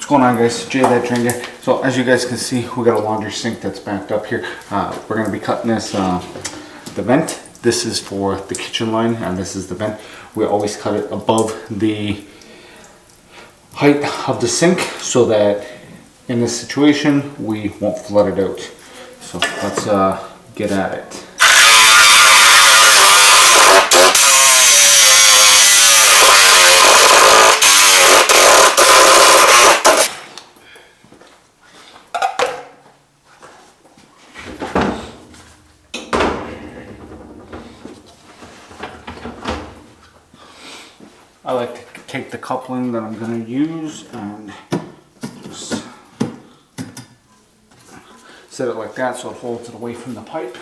What's going on, guys? Jay that Train Guy. So as you guys can see, we got a laundry sink that's backed up here. We're going to be cutting this, the vent. This is for the kitchen line and this is the vent. We always cut it above the height of the sink so that in this situation we won't flood it out. So let's get at it. I like to take the coupling that I'm going to use and just set it like that so it holds it away from the pipe.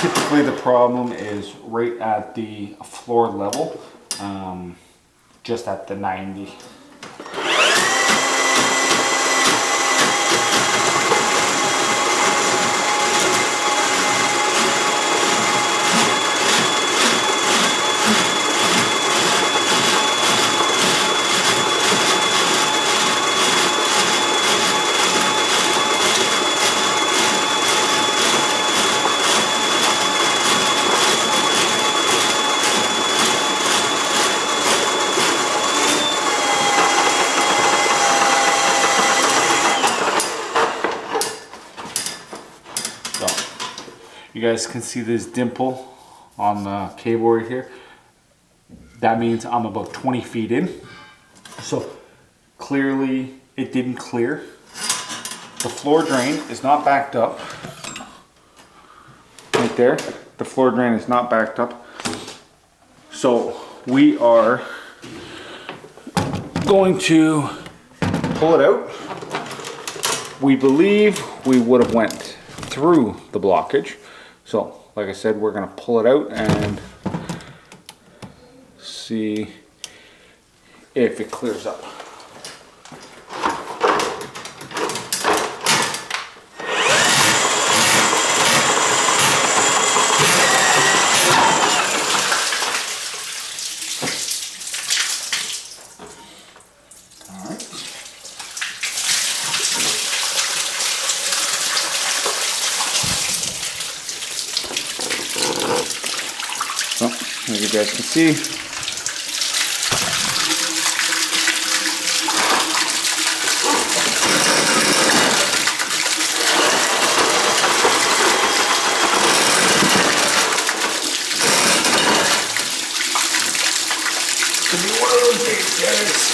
Typically the problem is right at the floor level, just at the 90. You guys can see this dimple on the cable right here. That means I'm about 20 feet in. So clearly it didn't clear. The floor drain is not backed up. Right there, the floor drain is not backed up. So we are going to pull it out. We believe we would have went through the blockage. So, like I said, we're going to pull it out and see if it clears up. So, as you guys can see, could be one of those days, guys.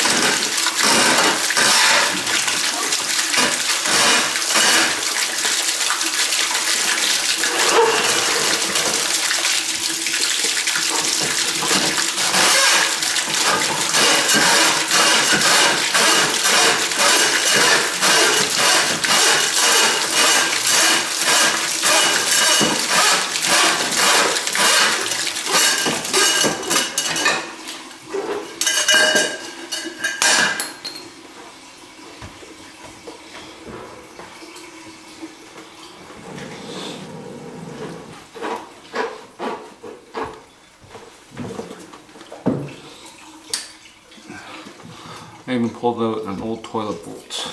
I even pulled out an old toilet bolt.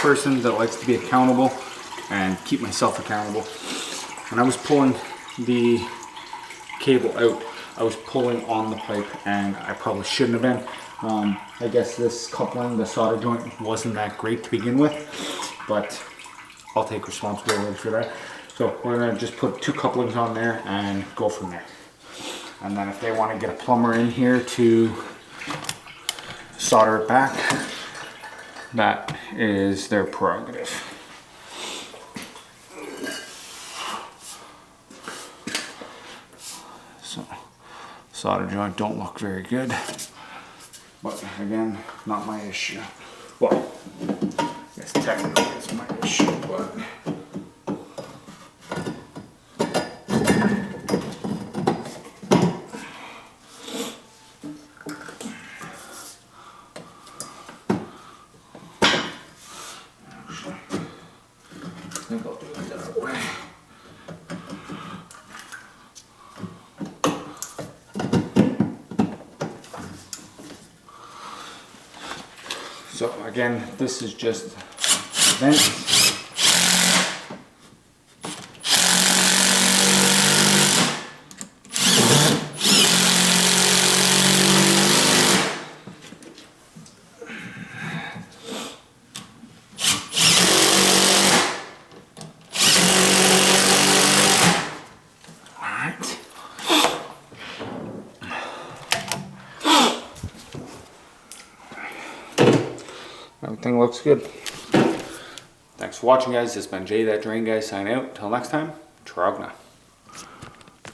person that likes to be accountable and keep myself accountable. When I was pulling the cable out, I was pulling on the pipe, and I probably shouldn't have been. I guess this coupling, the solder joint, wasn't that great to begin with, but I'll take responsibility for that. So we're gonna just put 2 couplings on there and go from there. And then if they want to get a plumber in here to solder it back, that is their prerogative. So solder joint don't look very good, but again, not my issue. Well, I guess technically it's my issue, but I think I'll do it that way. So again, this is just a vent. Everything looks good. Thanks for watching, guys. This has been Jay That Drain Guy signing out. Until next time, Trogna.